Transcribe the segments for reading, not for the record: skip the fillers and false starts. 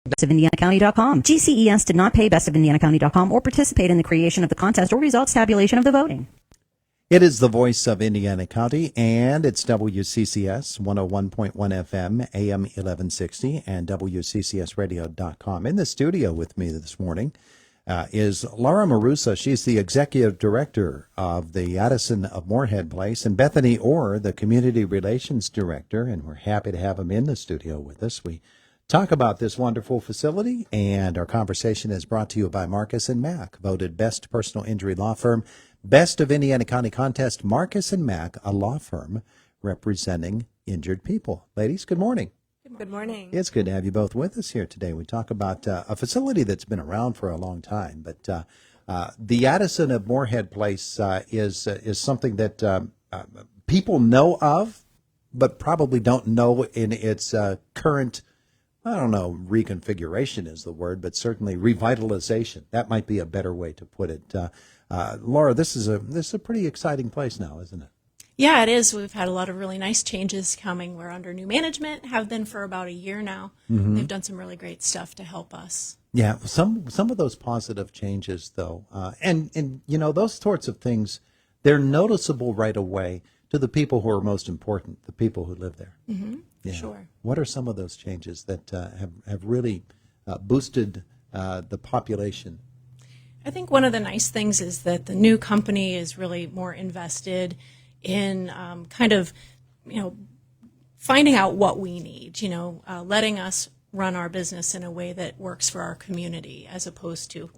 bestofindianacounty.com. GCES did not pay bestofindianacounty.com or participate in the creation of the contest or results tabulation of the voting. It is the voice of Indiana County, and it's WCCS 101.1 FM, AM 1160, and WCCSradio.com. In the studio with me this morning is Laura Marusa. She's the executive director of the Addison of Moorehead Place, and Bethany Orr, the community relations director, and we're happy to have them in the studio with us. We talk about this wonderful facility, and our conversation is brought to you by Marcus & Mack, voted best personal injury law firm, best of Indiana County contest. Marcus & Mack, a law firm representing injured people. Ladies, good morning. Good morning. It's good to have you both with us here today. We talk about a facility that's been around for a long time, but the Addison of Moorehead Place is something that people know of, but probably don't know in its current, I don't know, reconfiguration is the word, but certainly revitalization. That might be a better way to put it. Laura, this is a pretty exciting place now, isn't it? Yeah, it is. We've had a lot of really nice changes coming. We're under new management, have been for about a year now. Mm-hmm. They've done some really great stuff to help us. Yeah, some of those positive changes, though, and you know, those sorts of things, they're noticeable right away to the people who are most important, the people who live there. Mm-hmm. Yeah. Sure. What are some of those changes that have really boosted the population? I think one of the nice things is that the new company is really more invested in finding out what we need, letting us run our business in a way that works for our community as opposed to,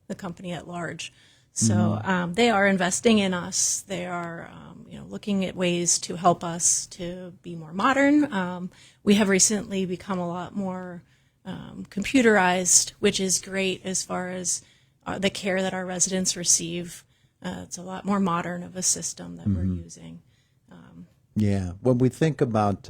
the company at large. So they are investing in us. They are, looking at ways to help us to be more modern. We have recently become a lot more computerized, which is great as far as the care that our residents receive. It's a lot more modern of a system that we're using. Yeah. When we think about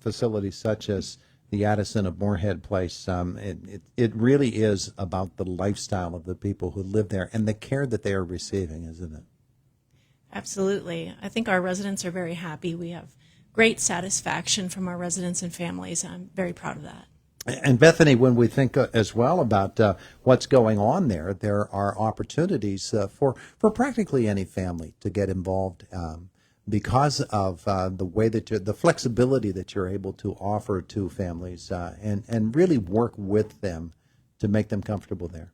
facilities such as the Addison of Moorehead Place, it really is about the lifestyle of the people who live there and the care that they are receiving, isn't it? Absolutely. I think our residents are very happy. We have great satisfaction from our residents and families, and I'm very proud of that. And Bethany, when we think as well about what's going on there, there are opportunities for practically any family to get involved because of the way that the flexibility that you're able to offer to families and really work with them to make them comfortable there.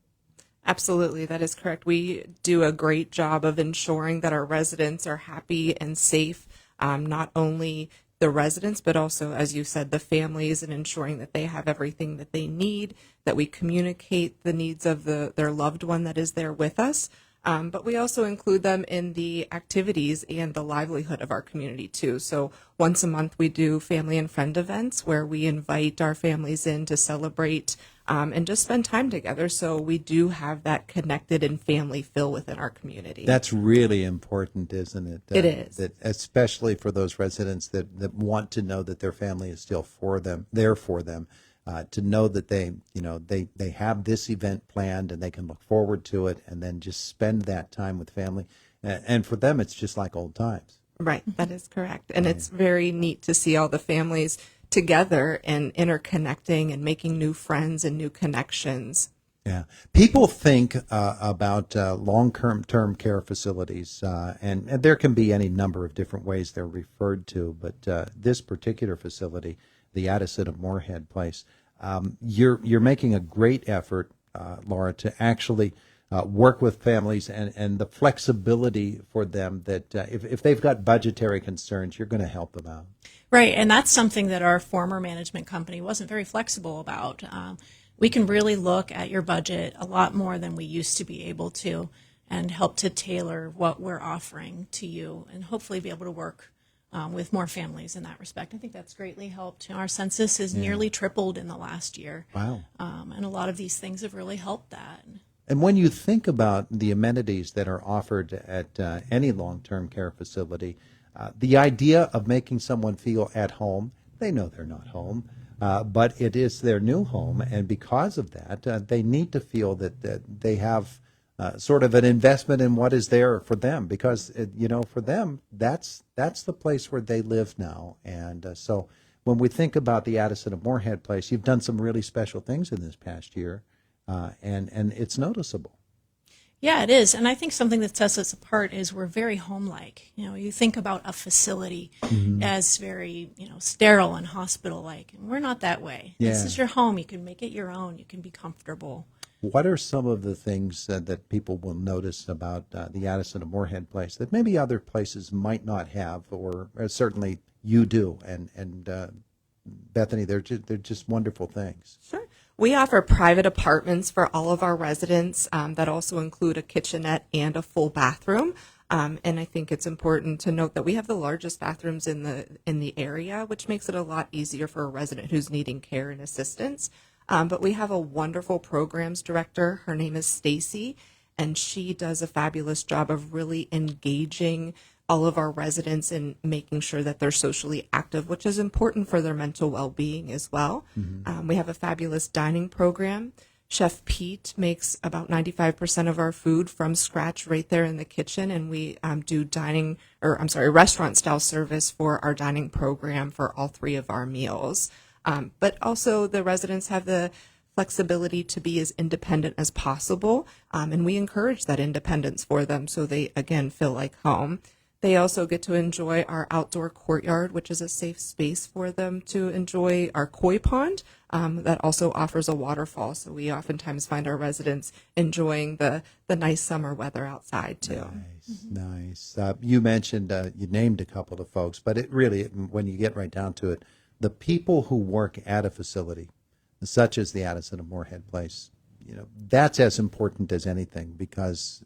Absolutely, that is correct. We do a great job of ensuring that our residents are happy and safe, not only the residents, but also, as you said, the families, and ensuring that they have everything that they need, that we communicate the needs of their loved one that is there with us. But we also include them in the activities and the livelihood of our community, too. So once a month, we do family and friend events where we invite our families in to celebrate and just spend time together. So we do have that connected and family feel within our community. That's really important, isn't it? It is. That especially for those residents that want to know that their family is still there for them, to know that they have this event planned and they can look forward to it and then just spend that time with family. And for them, it's just like old times. Right, that is correct. And it's very neat to see all the families together and interconnecting and making new friends and new connections. Yeah. People think about long-term care facilities, and there can be any number of different ways they're referred to, but this particular facility, the Addison of Moorehead Place, you're making a great effort, Laura, to actually work with families and the flexibility for them that if they've got budgetary concerns, you're going to help them out. Right, and that's something that our former management company wasn't very flexible about. We can really look at your budget a lot more than we used to be able to and help to tailor what we're offering to you and hopefully be able to work with more families in that respect. I think that's greatly helped. Our census has nearly tripled in the last year. Wow. And a lot of these things have really helped that. And when you think about the amenities that are offered at any long-term care facility, the idea of making someone feel at home, they know they're not home, but it is their new home, and because of that, they need to feel that they have sort of an investment in what is there for them, because for them that's the place where they live now, and so when we think about the Addison of Moorehead Place, you've done some really special things in this past year, and it's noticeable. Yeah, it is. And I think something that sets us apart is we're very home-like. You know, you think about a facility as very, sterile and hospital-like. And we're not that way. This Yeah. is your home. You can make it your own. You can be comfortable. What are some of the things that people will notice about the Addison of Moorehead Place that maybe other places might not have, or certainly you do? And Bethany, they're just wonderful things. Sure. We offer private apartments for all of our residents that also include a kitchenette and a full bathroom. And I think it's important to note that we have the largest bathrooms in the area, which makes it a lot easier for a resident who's needing care and assistance. But we have a wonderful programs director. Her name is Stacy, and she does a fabulous job of really engaging all of our residents in making sure that they're socially active, which is important for their mental well-being as well. We have a fabulous dining program. Chef Pete makes about 95% of our food from scratch right there in the kitchen, and we do restaurant-style service for our dining program for all 3 of our meals. But also the residents have the flexibility to be as independent as possible, and we encourage that independence for them so they, again, feel like home. They also get to enjoy our outdoor courtyard, which is a safe space for them to enjoy our koi pond that also offers a waterfall. So we oftentimes find our residents enjoying the nice summer weather outside, too. Nice. You mentioned, you named a couple of folks, but it really, when you get right down to it, the people who work at a facility, such as the Addison of Moorehead Place, that's as important as anything, because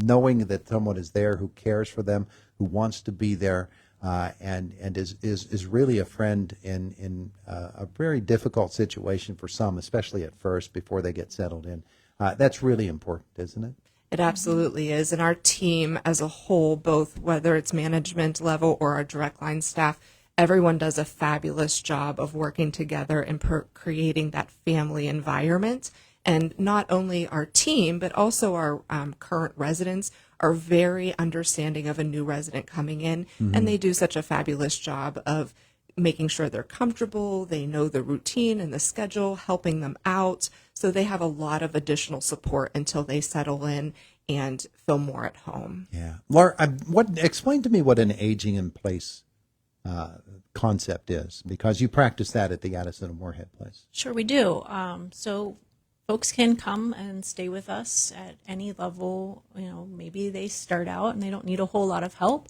knowing that someone is there who cares for them, who wants to be there, and is really a friend in a very difficult situation for some, especially at first before they get settled in. That's really important, isn't it? It absolutely is. And our team as a whole, both whether it's management level or our direct line staff, everyone does a fabulous job of working together and creating that family environment. And not only our team, but also our current residents are very understanding of a new resident coming in, and they do such a fabulous job of making sure they're comfortable, they know the routine and the schedule, helping them out. So they have a lot of additional support until they settle in and feel more at home. Yeah. Laura, explain to me what an aging in place concept is, because you practice that at the Addison of Moorehead Place. Sure, we do. So folks can come and stay with us at any level. Maybe they start out and they don't need a whole lot of help.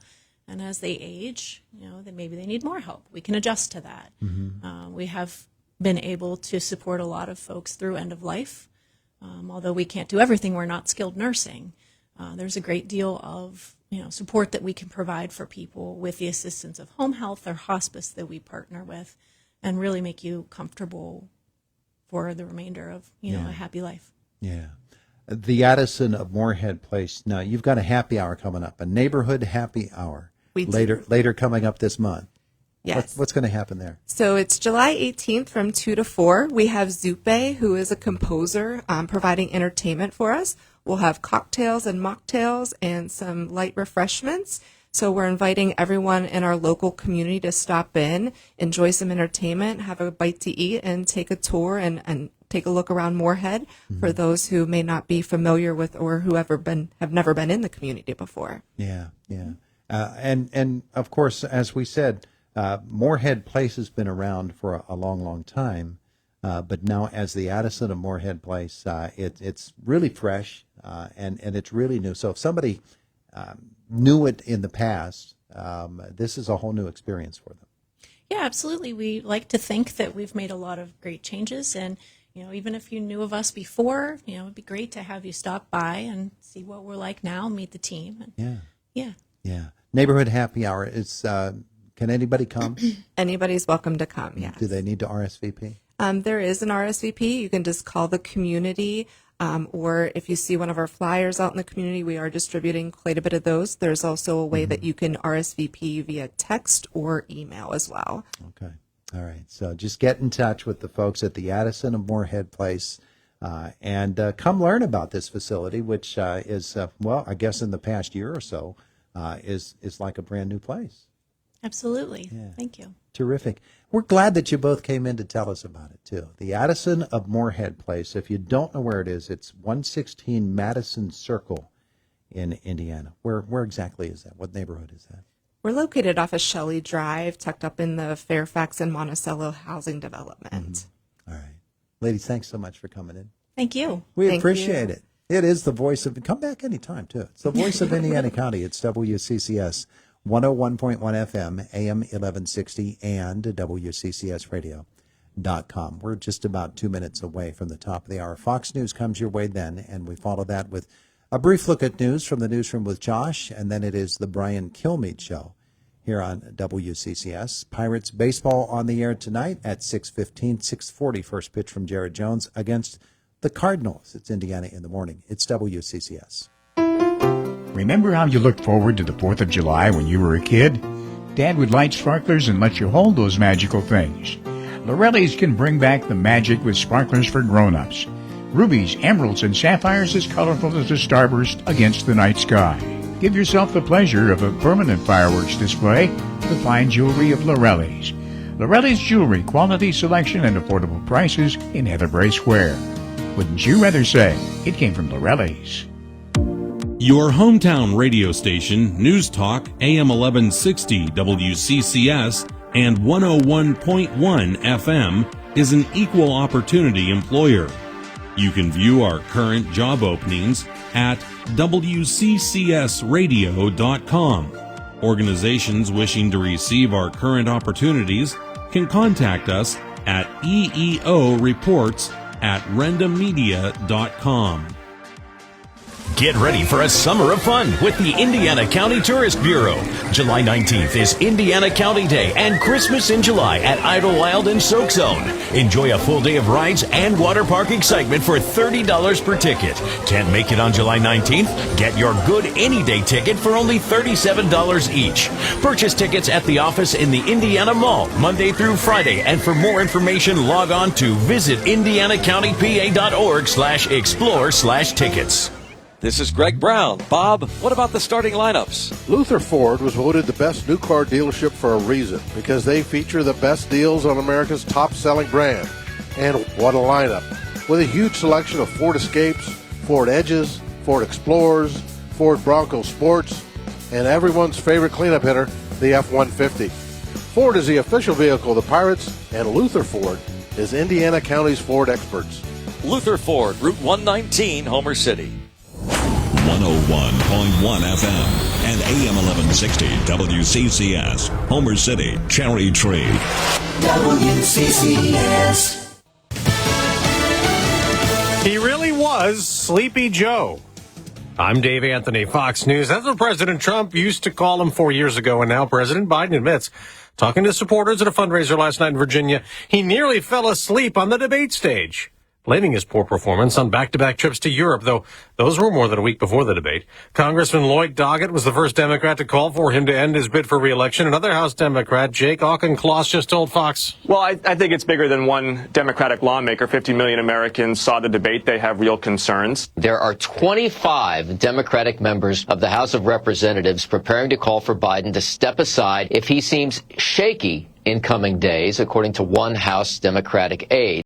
And as they age, then maybe they need more help. We can adjust to that. We have been able to support a lot of folks through end of life. Although we can't do everything, we're not skilled nursing. There's a great deal of support that we can provide for people with the assistance of home health or hospice that we partner with, and really make you comfortable for the remainder of a happy life. Yeah. The Addison of Moorehead Place. Now, you've got a happy hour coming up, a neighborhood happy hour. Later coming up this month. Yes. What's going to happen there? So it's July 18th from 2 to 4. We have Zupe, who is a composer, providing entertainment for us. We'll have cocktails and mocktails and some light refreshments. So we're inviting everyone in our local community to stop in, enjoy some entertainment, have a bite to eat, and take a tour and take a look around Moorehead for those who may not be familiar with or who have never been in the community before. Yeah. And of course, as we said, Moorehead Place has been around for a long, long time. But now, as the Addison of Moorehead Place, it's really fresh and it's really new. So if somebody knew it in the past, this is a whole new experience for them. Yeah, absolutely. We like to think that we've made a lot of great changes, and even if you knew of us before, it'd be great to have you stop by and see what we're like now, meet the team. Yeah. Neighborhood happy hour is. Can anybody come? Anybody's welcome to come. Yes. Do they need to RSVP? There is an RSVP. You can just call the community, or if you see one of our flyers out in the community, we are distributing quite a bit of those. There's also a way that you can RSVP via text or email as well. Okay. All right. So just get in touch with the folks at the Addison of Moorehead Place and come learn about this facility, which is, I guess in the past year or so, is like a brand new place. Absolutely. Yeah. Thank you. Terrific. We're glad that you both came in to tell us about it, too. The Addison of Moorehead Place. If you don't know where it is, it's 116 Madison Circle in Indiana. Where exactly is that? What neighborhood is that? We're located off of Shelley Drive, tucked up in the Fairfax and Monticello housing development. All right. Ladies, thanks so much for coming in. Thank you. We Thank appreciate you. it. It is the voice of, come back anytime, too. It's the voice of Indiana County. It's WCCS 101.1 FM, AM 1160, and WCCSradio.com. We're just about 2 minutes away from the top of the hour. Fox News comes your way then, and we follow that with a brief look at news from the newsroom with Josh, and then it is the Brian Kilmeade Show here on WCCS. Pirates baseball on the air tonight at 6:15, 6:40 first pitch from Jared Jones against the Cardinals. It's Indiana in the morning. It's WCCS. Remember how you looked forward to the 4th of July when you were a kid? Dad would light sparklers and let you hold those magical things. Lorelli's can bring back the magic with sparklers for grown-ups. Rubies, emeralds, and sapphires as colorful as a starburst against the night sky. Give yourself the pleasure of a permanent fireworks display with the fine jewelry of Lorelli's. Lorelli's Jewelry, quality selection and affordable prices in Heatherbrae Square. Wouldn't you rather say it came from Lorelli's? Your hometown radio station, News Talk, AM 1160 WCCS and 101.1 FM, is an equal opportunity employer. You can view our current job openings at WCCSradio.com. Organizations wishing to receive our current opportunities can contact us at eeoreports@rendamedia.com. Get ready for a summer of fun with the Indiana County Tourist Bureau. July 19th is Indiana County Day and Christmas in July at Idlewild and Soak Zone. Enjoy a full day of rides and water park excitement for $30 per ticket. Can't make it on July 19th? Get your good any day ticket for only $37 each. Purchase tickets at the office in the Indiana Mall Monday through Friday. And for more information, log on to visitindianacountypa.org/explore/tickets. This is Greg Brown. Bob, what about the starting lineups? Luther Ford was voted the best new car dealership for a reason, because they feature the best deals on America's top-selling brand. And what a lineup. With a huge selection of Ford Escapes, Ford Edges, Ford Explorers, Ford Bronco Sports, and everyone's favorite cleanup hitter, the F-150. Ford is the official vehicle of the Pirates, and Luther Ford is Indiana County's Ford experts. Luther Ford, Route 119, Homer City. 101.1 FM and AM 1160 WCCS, Homer City, Cherry Tree. WCCS. He really was Sleepy Joe. I'm Dave Anthony, Fox News. That's what President Trump used to call him 4 years ago, and now President Biden admits, talking to supporters at a fundraiser last night in Virginia, he nearly fell asleep on the debate stage, blaming his poor performance on back-to-back trips to Europe, though those were more than a week before the debate. Congressman Lloyd Doggett was the first Democrat to call for him to end his bid for re-election. Another House Democrat, Jake Auchincloss, just told Fox. Well, I think it's bigger than one Democratic lawmaker. 50 million Americans saw the debate. They have real concerns. There are 25 Democratic members of the House of Representatives preparing to call for Biden to step aside if he seems shaky in coming days, according to one House Democratic aide.